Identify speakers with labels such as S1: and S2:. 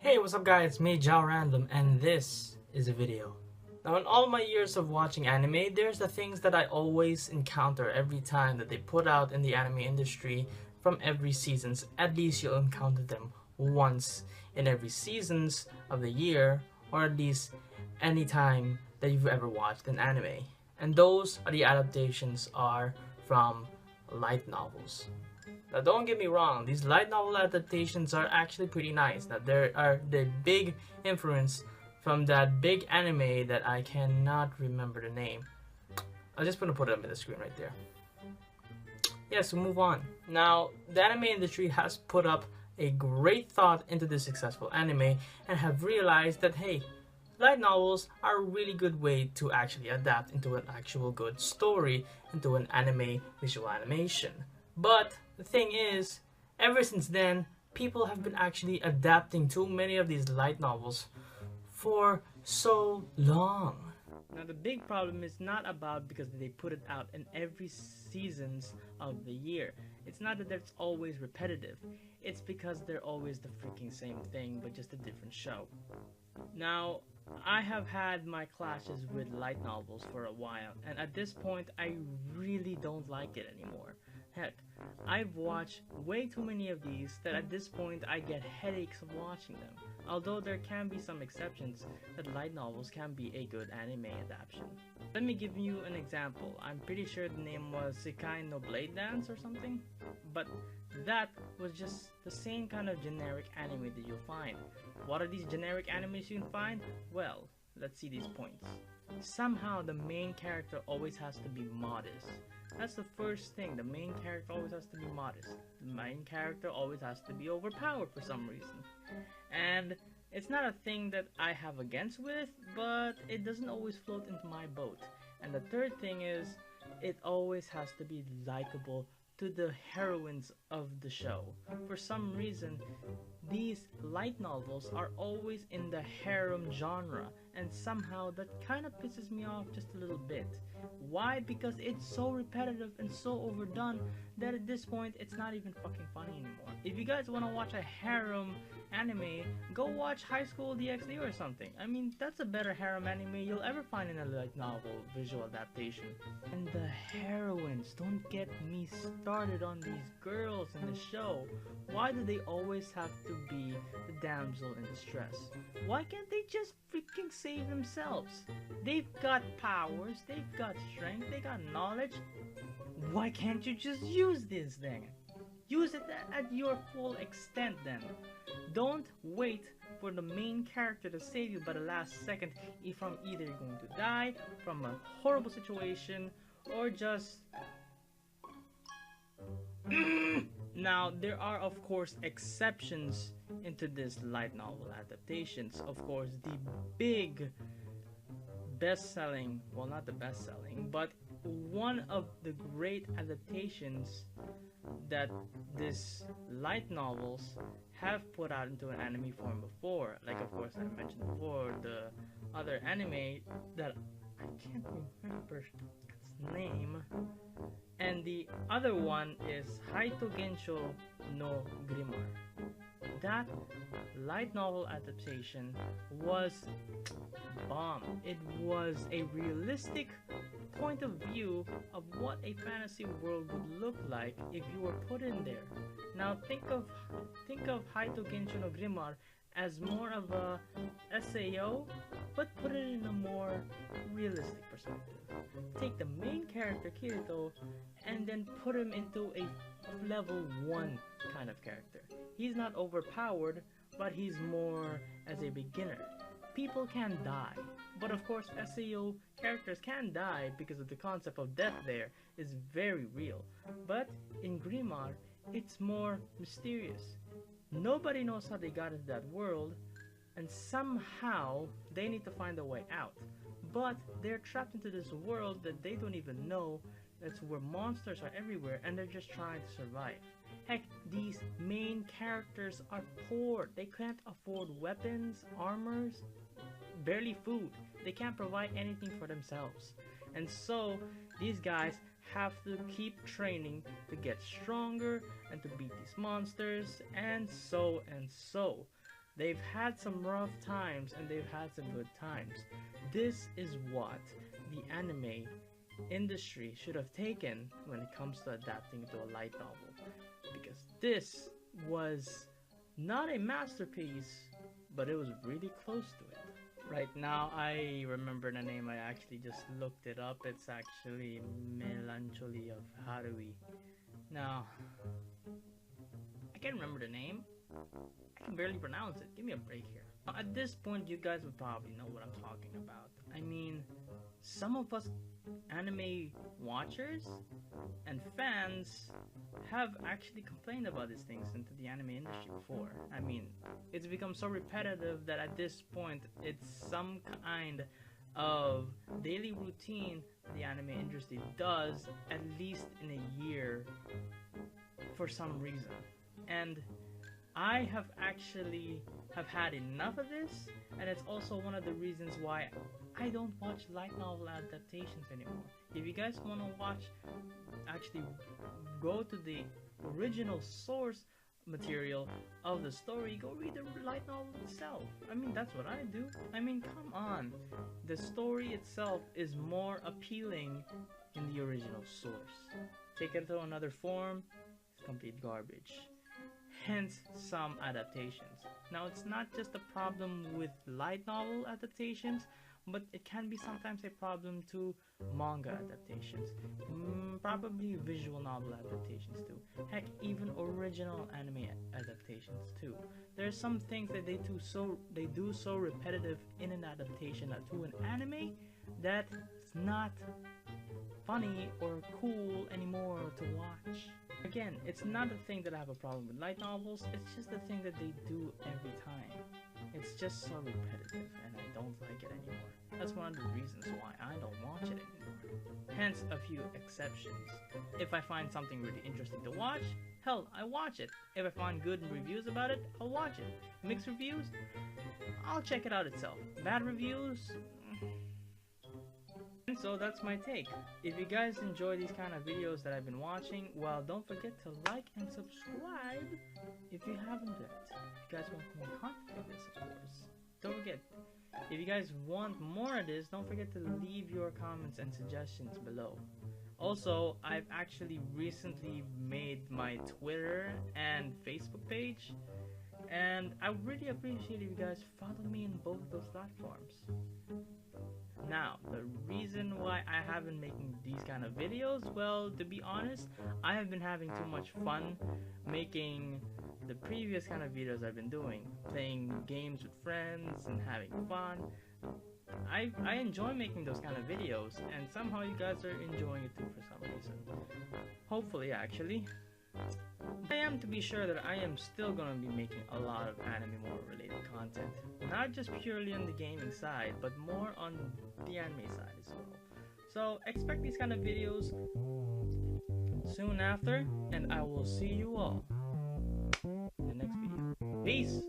S1: Hey, what's up guys, it's me JyleRandom and this is a video. Now in all my years of watching anime, there's the things that I always encounter every time that they put out in the anime industry from every seasons. At least you'll encounter them once in every seasons of the year, or at least any time that you've ever watched an anime. And those are the adaptations are from light novels. Now don't get me wrong, these light novel adaptations are actually pretty nice. Now there are the big influence from that big anime that I cannot remember the name. I'm just gonna put it up in the screen right there. Yeah, so move on. Now, the anime industry has put up a great thought into this successful anime and have realized that hey, light novels are a really good way to actually adapt into an actual good story into an anime visual animation. But the thing is, ever since then, people have been actually adapting too many of these light novels for so long. Now the big problem is not about because they put it out in every seasons of the year. It's not that it's always repetitive. It's because they're always the freaking same thing but just a different show. Now, I have had my clashes with light novels for a while, and at this point I really don't like it anymore. Heck, I've watched way too many of these that at this point I get headaches of watching them. Although there can be some exceptions that light novels can be a good anime adaptation. Let me give you an example. I'm pretty sure the name was Sekai no Blade Dance or something, but that was just the same kind of generic anime that you'll find. What are these generic animes you can find? Well, let's see these points. Somehow the main character always has to be modest. That's the first thing. The main character always has to be modest. The main character always has to be overpowered for some reason. And it's not a thing that I have against with, but it doesn't always float into my boat. And the third thing is, it always has to be likable to the heroines of the show. For some reason, these light novels are always in the harem genre, and somehow that kind of pisses me off just a little bit. Why? Because it's so repetitive and so overdone that at this point it's not even fucking funny anymore. If you guys want to watch a harem anime, go watch High School DxD or something. I mean, that's a better harem anime you'll ever find in a light novel visual adaptation. And the heroines, don't get me started on these girls in the show. Why do they always have to be the damsel in distress? Why can't they just freaking save themselves? They've got powers, they've got strength, they got knowledge. Why can't you just use this thing? Use it at your full extent then. Don't wait for the main character to save you by the last second if I'm either going to die from a horrible situation or just... Now, there are of course exceptions into this light novel adaptations. Of course, the big best-selling, well, not the best-selling, but one of the great adaptations that this light novels have put out into an anime form before. Like, of course, I mentioned before the other anime that I can't remember its name. And the other one is Haito Gensho no Grimoire. That light novel adaptation was bomb. It was a realistic point of view of what a fantasy world would look like if you were put in there. Now think of Haito Gensho no Grimoire as more of a SAO, but put it in a more realistic perspective. Take the main character Kirito and then put him into a level 1 kind of character. He's not overpowered, but he's more as a beginner. People can die, but of course SAO characters can die because of the concept of death there is very real. But in Grimoire, it's more mysterious. Nobody knows how they got into that world, and somehow they need to find a way out. But they're trapped into this world that they don't even know. That's where monsters are everywhere, and they're just trying to survive. Heck, these main characters are poor. They can't afford weapons, armors, barely food. They can't provide anything for themselves. And so, these guys have to keep training to get stronger and to beat these monsters, and so. They've had some rough times and they've had some good times. This is what the anime industry should have taken when it comes to adapting to a light novel, because this was not a masterpiece, but it was really close to it. Right now I remember the name. I actually just looked it up. It's actually Melancholy of Harui. Now I can't remember the name. I can barely pronounce it. Give me a break here. At this point, you guys would probably know what I'm talking about. I mean, some of us anime watchers and fans have actually complained about these things into the anime industry before. I mean, it's become so repetitive that at this point, it's some kind of daily routine the anime industry does at least in a year for some reason. And I have actually had enough of this, and it's also one of the reasons why I don't watch light novel adaptations anymore. If you guys want to watch, actually go to the original source material of the story, go read the light novel itself. I mean, that's what I do. I mean, come on. The story itself is more appealing in the original source. Take it to another form, it's complete garbage. Hence some adaptations. Now, it's not just a problem with light novel adaptations, but it can be sometimes a problem to manga adaptations, probably visual novel adaptations too, heck, even original anime adaptations too. There are some things that they do so repetitive in an adaptation to an anime that it's not funny or cool anymore to watch. Again, it's not a thing that I have a problem with light novels, it's just a thing that they do every time. It's just so repetitive and I don't like it anymore. That's one of the reasons why I don't watch it anymore. Hence a few exceptions. If I find something really interesting to watch, hell, I watch it. If I find good reviews about it, I'll watch it. Mixed reviews, I'll check it out itself. Bad reviews, and so that's my take. If you guys enjoy these kind of videos that I've been watching, well, don't forget to like and subscribe if you haven't yet. If you guys want more content like this, of course. Don't forget, if you guys want more of this, don't forget to leave your comments and suggestions below. Also, I've actually recently made my Twitter and Facebook page, and I really appreciate if you guys follow me in both of those platforms. Now, the reason why I haven't making these kind of videos, well, to be honest, I have been having too much fun making the previous kind of videos I've been doing, playing games with friends and having fun. I enjoy making those kind of videos, and somehow you guys are enjoying it too for some reason. Hopefully, actually. I am to be sure that I am still going to be making a lot of anime more related content. Not just purely on the gaming side, but more on the anime side as well. So expect these kind of videos soon after, and I will see you all in the next video. Peace!